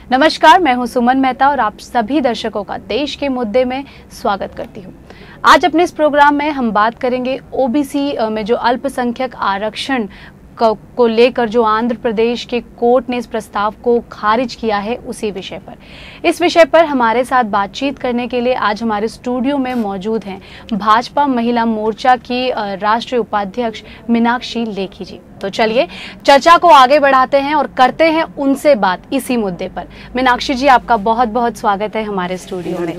नमस्कार, मैं हूं सुमन मेहता और आप सभी दर्शकों का देश के मुद्दे में स्वागत करती हूं। आज अपने इस प्रोग्राम में हम बात करेंगे ओबीसी में जो अल्पसंख्यक आरक्षण को लेकर जो आंध्र प्रदेश के कोर्ट ने इस प्रस्ताव को खारिज किया है, उसी विषय पर। इस विषय पर हमारे साथ बातचीत करने के लिए आज हमारे स्टूडियो में मौजूद हैं भाजपा महिला मोर्चा की राष्ट्रीय उपाध्यक्ष मीनाक्षी लेखी जी। तो चलिए चर्चा को आगे बढ़ाते हैं और करते हैं उनसे बात इसी मुद्दे पर। मीनाक्षी जी, आपका बहुत बहुत स्वागत है हमारे स्टूडियो में।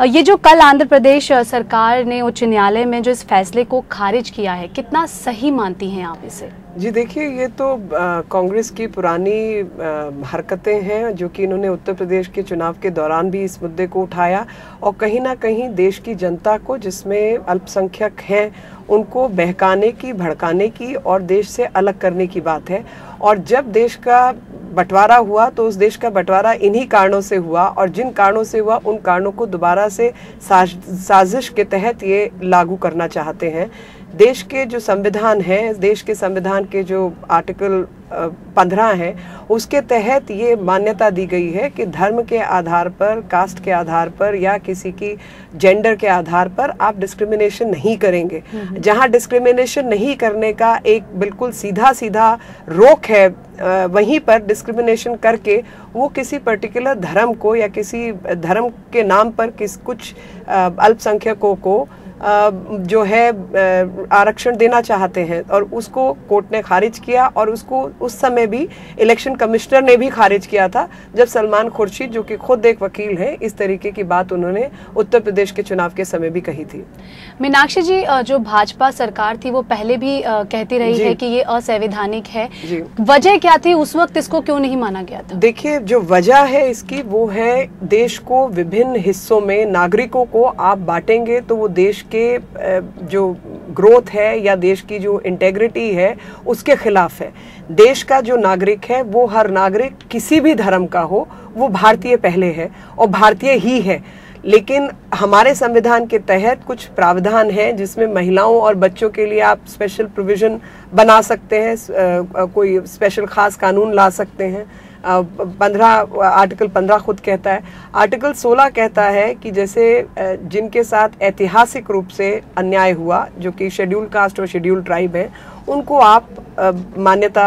ये जो कल आंध्र प्रदेश सरकार ने उच्च न्यायालय में जो इस फैसले को खारिज किया है, कितना सही मानती हैं आप इसे? जी देखिए, ये तो कांग्रेस की पुरानी हरकतें हैं जो कि इन्होंने उत्तर प्रदेश के चुनाव के दौरान भी इस मुद्दे को उठाया और कहीं ना कहीं देश की जनता को, जिसमें अल्पसंख्यक हैं, उनको बहकाने की, भड़काने की और देश से अलग करने की बात है। और जब देश का बंटवारा हुआ तो उस देश का बंटवारा इन्हीं कारणों से हुआ, और जिन कारणों से हुआ उन कारणों को दोबारा से साजिश के तहत ये लागू करना चाहते हैं। देश के जो संविधान है, देश के संविधान के जो आर्टिकल 15 है, उसके तहत ये मान्यता दी गई है कि धर्म के आधार पर, कास्ट के आधार पर या किसी की जेंडर के आधार पर आप डिस्क्रिमिनेशन नहीं करेंगे। जहां डिस्क्रिमिनेशन नहीं करने का एक बिल्कुल सीधा सीधा रोक है, वहीं पर डिस्क्रिमिनेशन करके वो किसी पर्टिकुलर धर्म को या किसी धर्म के नाम पर कुछ अल्पसंख्यकों को जो है आरक्षण देना चाहते हैं, और उसको कोर्ट ने खारिज किया। और उसको उस समय भी इलेक्शन कमिश्नर ने भी खारिज किया था, जब सलमान खुर्शीद, जो कि खुद एक वकील हैं, इस तरीके की बात उन्होंने उत्तर प्रदेश के चुनाव के समय भी कही थी। मीनाक्षी जी, जो भाजपा सरकार थी वो पहले भी कहती रही है कि ये असंवैधानिक है। वजह क्या थी उस वक्त, इसको क्यों नहीं माना गया था? देखिए, जो वजह है इसकी वो है, देश को विभिन्न हिस्सों में नागरिकों को आप बांटेंगे तो वो देश के जो ग्रोथ है या देश की जो इंटेग्रिटी है उसके खिलाफ है। देश का जो नागरिक है, वो हर नागरिक किसी भी धर्म का हो, वो भारतीय पहले है और भारतीय ही है। लेकिन हमारे संविधान के तहत कुछ प्रावधान हैं जिसमें महिलाओं और बच्चों के लिए आप स्पेशल प्रोविजन बना सकते हैं, कोई स्पेशल खास कानून ला सकते हैं। आर्टिकल 15 खुद कहता है। आर्टिकल 16 कहता है कि जैसे जिनके साथ ऐतिहासिक रूप से अन्याय हुआ, जो कि शेड्यूल कास्ट और शेड्यूल ट्राइब है, उनको आप मान्यता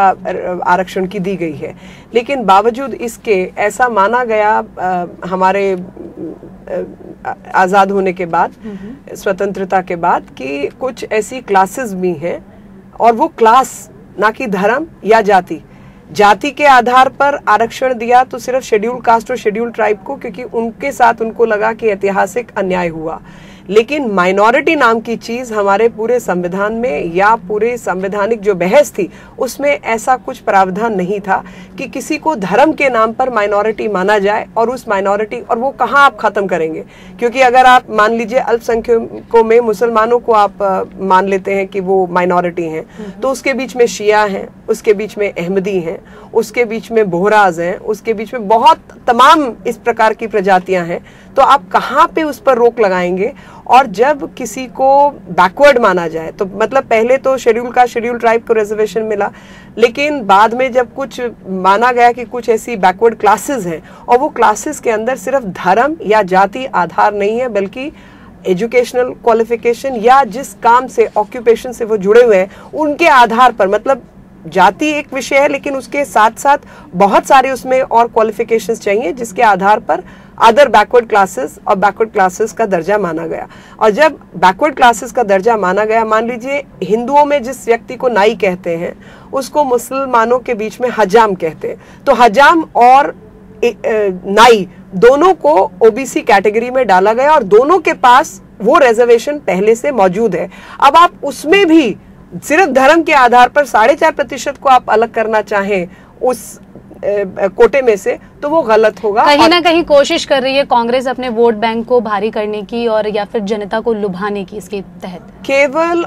आरक्षण की दी गई है। लेकिन बावजूद इसके ऐसा माना गया हमारे आज़ाद होने के बाद, स्वतंत्रता के बाद, कि कुछ ऐसी क्लासेस भी हैं, और वो क्लास ना कि धर्म या जाति के आधार पर आरक्षण दिया तो सिर्फ शेड्यूल कास्ट और शेड्यूल ट्राइब को, क्योंकि उनके साथ उनको लगा कि ऐतिहासिक अन्याय हुआ। लेकिन माइनॉरिटी नाम की चीज हमारे पूरे संविधान में या पूरे संवैधानिक जो बहस थी उसमें ऐसा कुछ प्रावधान नहीं था कि किसी को धर्म के नाम पर माइनॉरिटी माना जाए। और उस माइनॉरिटी, और वो कहाँ आप खत्म करेंगे? क्योंकि अगर आप मान लीजिए अल्पसंख्यकों में मुसलमानों को आप मान लेते हैं कि वो माइनॉरिटी हैं, तो उसके बीच में शिया हैं, उसके बीच में अहमदी हैं, उसके बीच में बोहराज हैं, उसके बीच में बहुत तमाम इस प्रकार की प्रजातियां हैं। तो आप कहाँ पे उस पर रोक लगाएंगे? और जब किसी को बैकवर्ड माना जाए, तो मतलब पहले तो शेड्यूल का शेड्यूल ट्राइब को रिजर्वेशन मिला, लेकिन बाद में जब कुछ माना गया कि कुछ ऐसी बैकवर्ड क्लासेस हैं, और वो क्लासेस के अंदर सिर्फ धर्म या जाति आधार नहीं है, बल्कि एजुकेशनल क्वालिफिकेशन या जिस काम से, ऑक्यूपेशन से वो जुड़े हुए हैं, उनके आधार पर, मतलब जाति एक विषय है लेकिन उसके साथ साथ बहुत सारे उसमें और क्वालिफिकेशंस चाहिए, जिसके आधार पर अदर बैकवर्ड क्लासेस और बैकवर्ड क्लासेस का दर्जा माना गया। और जब बैकवर्ड क्लासेस का दर्जा माना गया, मान लीजिए हिंदुओं में जिस व्यक्ति को नाई कहते हैं, उसको मुसलमानों के बीच में हजाम कहते हैं, तो हजाम और नाई दोनों को ओबीसी कैटेगरी में डाला गया, और दोनों के पास वो रिजर्वेशन पहले से मौजूद है। अब आप उसमें भी सिर्फ धर्म के आधार पर 4.5% को आप अलग करना चाहें उस कोटे में से, तो वो गलत होगा। कहीं ना कहीं कोशिश कर रही है कांग्रेस अपने वोट बैंक को भारी करने की और या फिर जनता को लुभाने की इसके तहत। केवल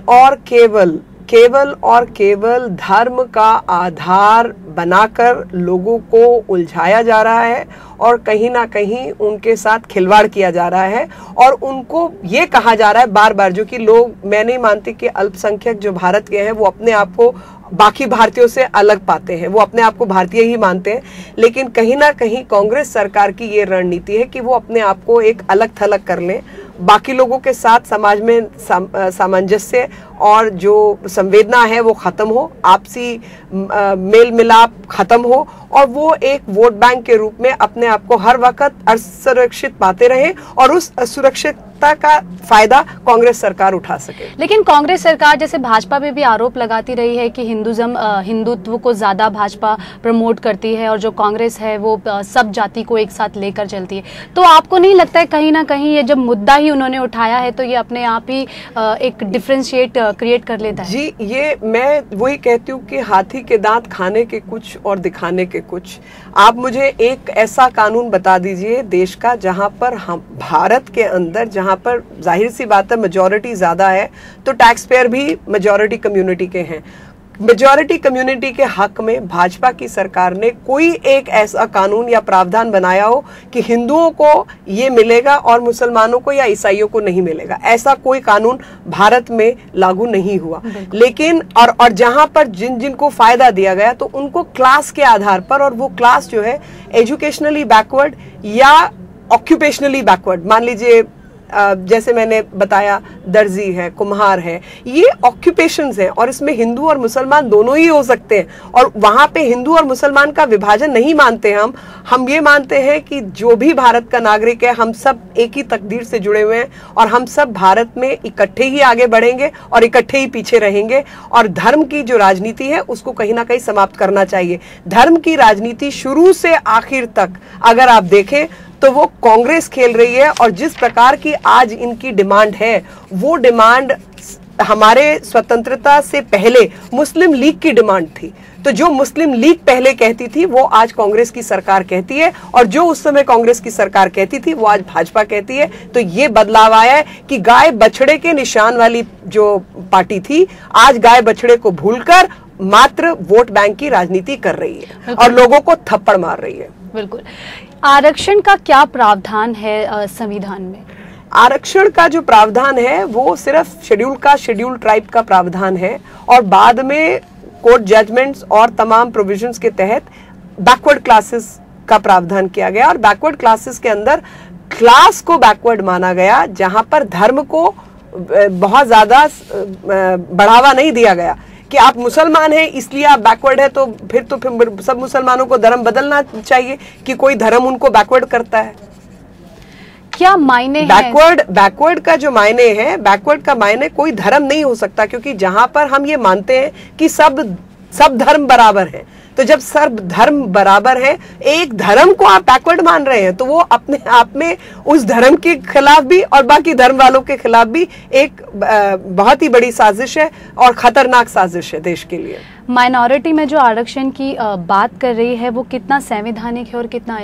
और केवल धर्म का आधार बनाकर लोगों को उलझाया जा रहा है और कहीं ना कहीं उनके साथ खिलवाड़ किया जा रहा है। और उनको ये कहा जा रहा है बार बार, जो कि लोग, मैं नहीं मानती कि अल्पसंख्यक जो भारत के हैं वो अपने आप को बाकी भारतीयों से अलग पाते हैं, वो अपने आप को भारतीय ही मानते हैं। लेकिन कहीं ना कहीं कांग्रेस सरकार की ये रणनीति है कि वो अपने आप को एक अलग थलग कर लें, बाकी लोगों के साथ समाज में सामंजस्य और जो संवेदना है वो खत्म हो, आपसी मेल मिलाप खत्म हो, और वो एक वोट बैंक के रूप में अपने आप को हर वक्त असुरक्षित पाते रहे और उस असुरक्षितता का फायदा कांग्रेस सरकार उठा सके। लेकिन कांग्रेस सरकार जैसे भाजपा पे भी आरोप लगाती रही है कि हिंदुत्व को ज्यादा भाजपा प्रमोट करती है और जो कांग्रेस है वो सब जाति को एक साथ लेकर चलती है। तो आपको नहीं लगता है कहीं ना कहीं ये जब मुद्दा ही उन्होंने उठाया है तो ये अपने आप ही एक डिफरेंशिएट क्रिएट कर लेता है? जी, ये मैं वही कहती हूँ कि हाथी के दांत खाने के कुछ और दिखाने के कुछ। आप मुझे एक ऐसा कानून बता दीजिए देश का जहां पर हम भारत के अंदर, जहां पर जाहिर सी बात है मेजॉरिटी ज्यादा है, तो टैक्स पेयर भी मेजॉरिटी कम्युनिटी के हैं। मेजॉरिटी कम्युनिटी के हक में भाजपा की सरकार ने कोई एक ऐसा कानून या प्रावधान बनाया हो कि हिंदुओं को ये मिलेगा और मुसलमानों को या ईसाइयों को नहीं मिलेगा, ऐसा कोई कानून भारत में लागू नहीं हुआ। लेकिन और जहां पर जिन को फायदा दिया गया तो उनको क्लास के आधार पर, और वो क्लास जो है एजुकेशनली बैकवर्ड या ऑक्यूपेशनली बैकवर्ड, मान लीजिए जैसे मैंने बताया दर्जी है, कुम्हार है, ये ऑक्यूपेशंस हैं और इसमें हिंदू और मुसलमान दोनों ही हो सकते हैं। और वहां पे हिंदू और मुसलमान का विभाजन नहीं मानते हम ये मानते हैं कि जो भी भारत का नागरिक है हम सब एक ही तकदीर से जुड़े हुए हैं और हम सब भारत में इकट्ठे ही आगे बढ़ेंगे और इकट्ठे ही पीछे रहेंगे। और धर्म की जो राजनीति है उसको कहीं ना कहीं समाप्त करना चाहिए। धर्म की राजनीति शुरू से आखिर तक अगर आप देखें तो वो कांग्रेस खेल रही है, और जिस प्रकार की आज इनकी डिमांड है वो डिमांड हमारे स्वतंत्रता से पहले मुस्लिम लीग की डिमांड थी। तो जो मुस्लिम लीग पहले कहती थी वो आज कांग्रेस की सरकार कहती है, और जो उस समय कांग्रेस की सरकार कहती थी वो आज भाजपा कहती है। तो ये बदलाव आया है कि गाय बछड़े के निशान वाली जो पार्टी थी आज गाय बछड़े को भूलकर मात्र वोट बैंक की राजनीति कर रही है और लोगों को थप्पड़ मार रही है। बिल्कुल। आरक्षण का क्या प्रावधान है संविधान में? आरक्षण का जो प्रावधान है वो सिर्फ शेड्यूल ट्राइब का प्रावधान है, और बाद में कोर्ट जजमेंट्स और तमाम प्रोविजंस के तहत बैकवर्ड क्लासेस का प्रावधान किया गया। और बैकवर्ड क्लासेस के अंदर क्लास को बैकवर्ड माना गया, जहां पर धर्म को बहुत ज्यादा बढ़ावा नहीं दिया गया कि आप मुसलमान हैं इसलिए आप बैकवर्ड है, तो फिर सब मुसलमानों को धर्म बदलना चाहिए कि कोई धर्म उनको बैकवर्ड करता है। क्या मायने हैं? बैकवर्ड का जो मायने है, बैकवर्ड का मायने कोई धर्म नहीं हो सकता, क्योंकि जहां पर हम ये मानते हैं कि सब धर्म बराबर है, तो जब सब धर्म बराबर है, एक धर्म को आप बैकवर्ड मान रहे हैं तो वो अपने आप में उस धर्म के खिलाफ भी और बाकी धर्म वालों के खिलाफ भी एक बहुत ही बड़ी साजिश है और खतरनाक साजिश है देश के लिए। माइनॉरिटी में जो आरक्षण की बात कर रही है वो कितना संवैधानिक है और कितना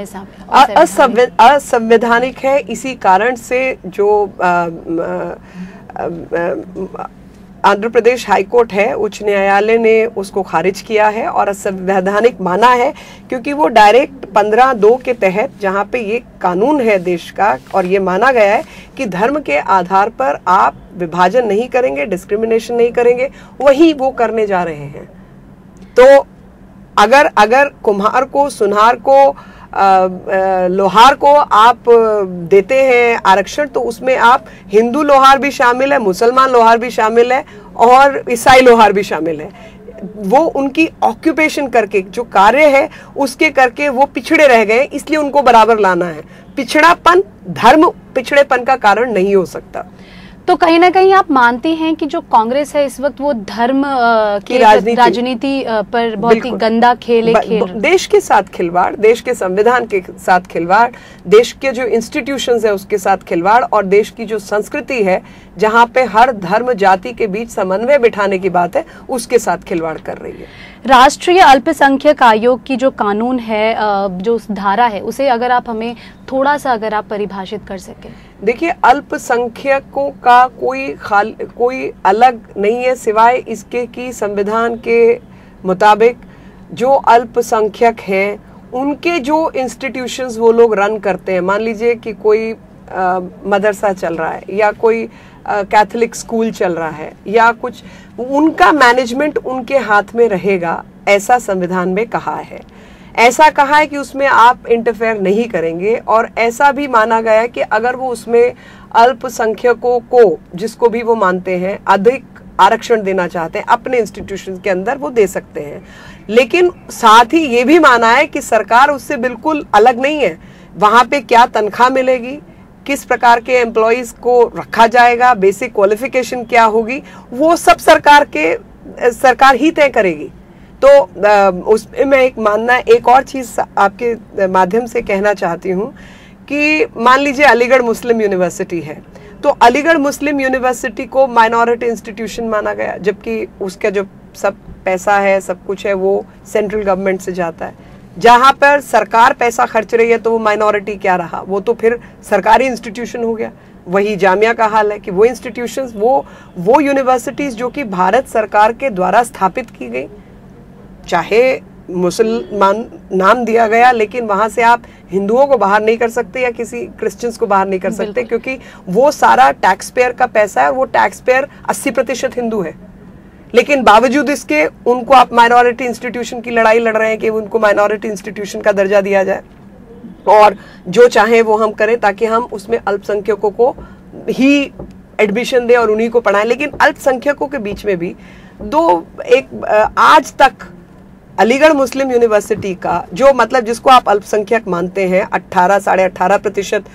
असंवैधानिक है। इसी कारण से जो आंध्र प्रदेश हाईकोर्ट है, उच्च न्यायालय ने उसको खारिज किया है और असंवैधानिक माना है, क्योंकि वो डायरेक्ट 15(2) के तहत, जहां पे ये कानून है देश का और ये माना गया है कि धर्म के आधार पर आप विभाजन नहीं करेंगे, डिस्क्रिमिनेशन नहीं करेंगे, वही वो करने जा रहे हैं। तो अगर कुम्हार को, सुनार को, लोहार को आप देते हैं आरक्षण, तो उसमें आप हिंदू लोहार भी शामिल है, मुसलमान लोहार भी शामिल है और ईसाई लोहार भी शामिल है। वो उनकी ऑक्यूपेशन करके, जो कार्य है उसके करके वो पिछड़े रह गए, इसलिए उनको बराबर लाना है। पिछड़ापन, धर्म पिछड़ेपन का कारण नहीं हो सकता। तो कहीं ना कहीं आप मानती हैं कि जो कांग्रेस है इस वक्त वो धर्म की राजनीति पर बहुत ही गंदा खेल देश के साथ खिलवाड़, देश के संविधान के साथ खिलवाड़, देश के जो इंस्टीट्यूशंस है उसके साथ खिलवाड़, और देश की जो संस्कृति है जहां पे हर धर्म जाति के बीच समन्वय बिठाने की बात है, उसके साथ खिलवाड़ कर रही है। राष्ट्रीय अल्पसंख्यक आयोग की जो कानून है, जो धारा है, उसे अगर आप हमें थोड़ा सा अगर आप परिभाषित कर सके। देखिए, अल्पसंख्यकों का कोई अलग नहीं है सिवाय इसके कि संविधान के मुताबिक जो अल्पसंख्यक हैं उनके जो इंस्टीट्यूशंस वो लोग रन करते हैं, मान लीजिए कि कोई मदरसा चल रहा है या कोई कैथोलिक स्कूल चल रहा है या कुछ, उनका मैनेजमेंट उनके हाथ में रहेगा, ऐसा संविधान में कहा है। ऐसा कहा है कि उसमें आप इंटरफेयर नहीं करेंगे, और ऐसा भी माना गया है कि अगर वो उसमें अल्पसंख्यकों को, जिसको भी वो मानते हैं, अधिक आरक्षण देना चाहते हैं अपने इंस्टीट्यूशन के अंदर, वो दे सकते हैं। लेकिन साथ ही ये भी माना है कि सरकार उससे बिल्कुल अलग नहीं है। वहां पे क्या तनख्वाह मिलेगी, किस प्रकार के एम्प्लॉइज को रखा जाएगा, बेसिक क्वालिफिकेशन क्या होगी, वो सब सरकार ही तय करेगी। तो उसमें मैं एक और चीज आपके माध्यम से कहना चाहती हूँ कि मान लीजिए अलीगढ़ मुस्लिम यूनिवर्सिटी है, तो अलीगढ़ मुस्लिम यूनिवर्सिटी को माइनॉरिटी इंस्टीट्यूशन माना गया, जबकि उसका जो सब पैसा है, सब कुछ है, वो सेंट्रल गवर्नमेंट से जाता है। जहां पर सरकार पैसा खर्च रही है तो वो माइनॉरिटी क्या रहा, वो तो फिर सरकारी इंस्टीट्यूशन हो गया। वही जामिया का हाल है कि वो इंस्टीट्यूशंस, वो यूनिवर्सिटीज जो कि भारत सरकार के द्वारा स्थापित की गई, चाहे मुसलमान नाम दिया गया, लेकिन वहां से आप हिंदुओं को बाहर नहीं कर सकते या किसी क्रिश्चियंस को बाहर नहीं कर सकते, क्योंकि वो सारा टैक्स पेयर का पैसा है। वो टैक्स पेयर 80% हिंदू है, लेकिन बावजूद इसके उनको आप माइनॉरिटी इंस्टीट्यूशन की लड़ाई लड़ रहे हैं कि उनको माइनॉरिटी इंस्टीट्यूशन का दर्जा दिया जाए, और जो चाहे वो हम करें ताकि हम उसमें अल्पसंख्यकों को ही एडमिशन दें और उन्हीं को पढ़ाएं। लेकिन अल्पसंख्यकों के बीच में भी आज तक अलीगढ़ मुस्लिम यूनिवर्सिटी का जो, मतलब जिसको आप अल्पसंख्यक मानते हैं, 18-18.5%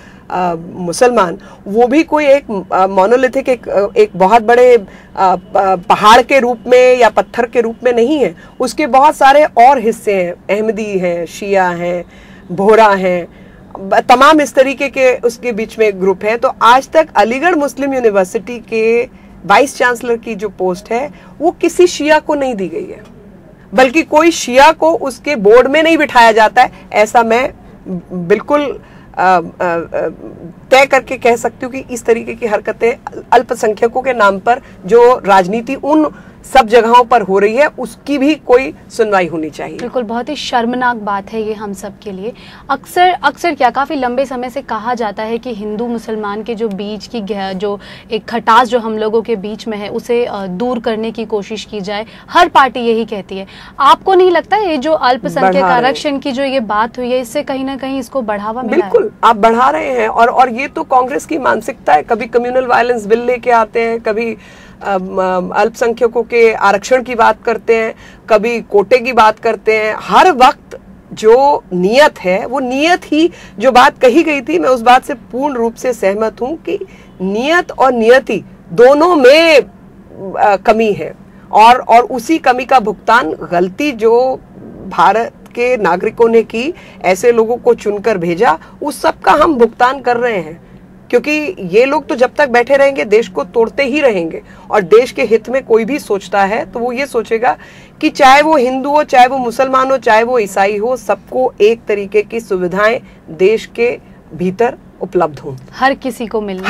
मुसलमान, वो भी कोई एक मोनोलिथिक एक बहुत बड़े पहाड़ के रूप में या पत्थर के रूप में नहीं है। उसके बहुत सारे और हिस्से हैं, अहमदी हैं, शिया हैं, बोहरा हैं, तमाम इस तरीके के उसके बीच में ग्रुप है। तो आज तक अलीगढ़ मुस्लिम यूनिवर्सिटी के वाइस चांसलर की जो पोस्ट है वो किसी शिया को नहीं दी गई है, बल्कि कोई शिया को उसके बोर्ड में नहीं बिठाया जाता है। ऐसा मैं बिल्कुल तय करके कह सकती हूँ कि इस तरीके की हरकतें अल्पसंख्यकों के नाम पर जो राजनीति उन सब जगहों पर हो रही है, उसकी भी कोई सुनवाई होनी चाहिए। बिल्कुल, बहुत ही शर्मनाक बात है ये हम सब के लिए। अक्सर क्या काफ़ी लंबे समय से कहा जाता है कि हिंदू मुसलमान के जो बीच की जो एक खटास जो हम लोगों के बीच में है, उसे दूर करने की कोशिश की जाए। हर पार्टी यही कहती है। आपको नहीं लगता ये जो अल्पसंख्यक आरक्षण की जो ये बात हुई है, इससे कहीं ना कहीं इसको बढ़ावा मिला है? बिल्कुल, आप बढ़ा रहे हैं, और ये तो कांग्रेस की मानसिकता है। कभी कम्युनल वायलेंस बिल लेके आते हैं, कभी अल्पसंख्यकों के आरक्षण की बात करते हैं, कभी कोटे की बात करते हैं। हर वक्त जो नियत है, वो नियत ही, जो बात कही गई थी, मैं उस बात से पूर्ण रूप से सहमत हूं कि नियत और नियति दोनों में कमी है, और उसी कमी का भुगतान, गलती जो भारत के नागरिकों ने की, ऐसे लोगों को चुनकर भेजा, उस सब का हम भुगतान कर रहे हैं। क्योंकि ये लोग तो जब तक बैठे रहेंगे देश को तोड़ते ही रहेंगे, और देश के हित में कोई भी सोचता है तो वो ये सोचेगा कि चाहे वो हिंदू हो, चाहे वो मुसलमान हो, चाहे वो ईसाई हो, सबको एक तरीके की सुविधाएं देश के भीतर उपलब्ध हों, हर किसी को मिले,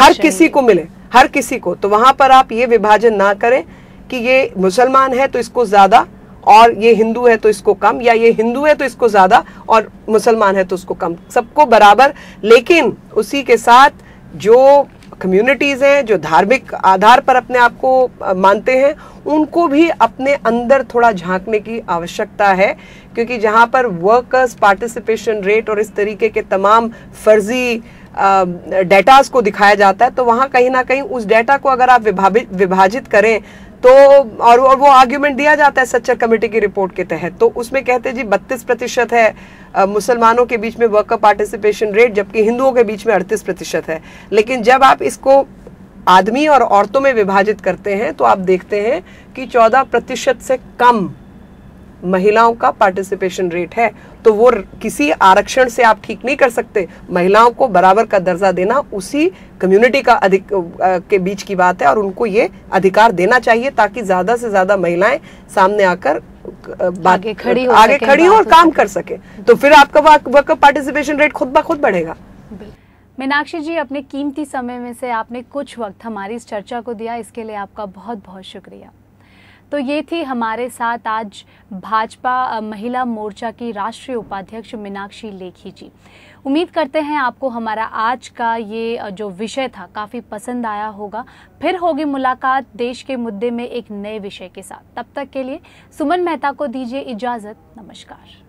हर किसी को। तो वहां पर आप ये विभाजन ना करें कि ये मुसलमान है तो इसको ज्यादा, और ये हिंदू है तो इसको कम, या ये हिंदू है तो इसको ज्यादा और मुसलमान है तो उसको कम, सबको बराबर। लेकिन उसी के साथ जो कम्युनिटीज हैं, जो धार्मिक आधार पर अपने आप को मानते हैं, उनको भी अपने अंदर थोड़ा झांकने की आवश्यकता है। क्योंकि जहां पर वर्कर्स पार्टिसिपेशन रेट और इस तरीके के तमाम फर्जी डेटास को दिखाया जाता है, तो वहां कहीं ना कहीं उस डेटा को अगर आप विभाजित करें तो, और वो आर्ग्यूमेंट दिया जाता है सच्चर कमेटी की रिपोर्ट के तहत, तो उसमें कहते हैं जी 32% है मुसलमानों के बीच में वर्कर पार्टिसिपेशन रेट, जबकि हिंदुओं के बीच में 38% है। लेकिन जब आप इसको आदमी और औरतों में विभाजित करते हैं तो आप देखते हैं कि 14% से कम महिलाओं का पार्टिसिपेशन रेट है। तो वो किसी आरक्षण से आप ठीक नहीं कर सकते। महिलाओं को बराबर का दर्जा देना उसी कम्युनिटी का के बीच की बात है, और उनको ये अधिकार देना चाहिए ताकि ज्यादा से ज्यादा महिलाएं सामने आकर आगे खड़ी हो और काम कर सके। तो फिर आपका वर्कर पार्टिसिपेशन रेट खुद ब खुद बढ़ेगा। मीनाक्षी जी, अपने कीमती समय में से आपने कुछ वक्त हमारी इस चर्चा को दिया, इसके लिए आपका बहुत बहुत शुक्रिया। तो ये थी हमारे साथ आज भाजपा महिला मोर्चा की राष्ट्रीय उपाध्यक्ष मीनाक्षी लेखी जी। उम्मीद करते हैं आपको हमारा आज का ये जो विषय था काफ़ी पसंद आया होगा। फिर होगी मुलाकात देश के मुद्दे में एक नए विषय के साथ। तब तक के लिए सुमन मेहता को दीजिए इजाज़त। नमस्कार।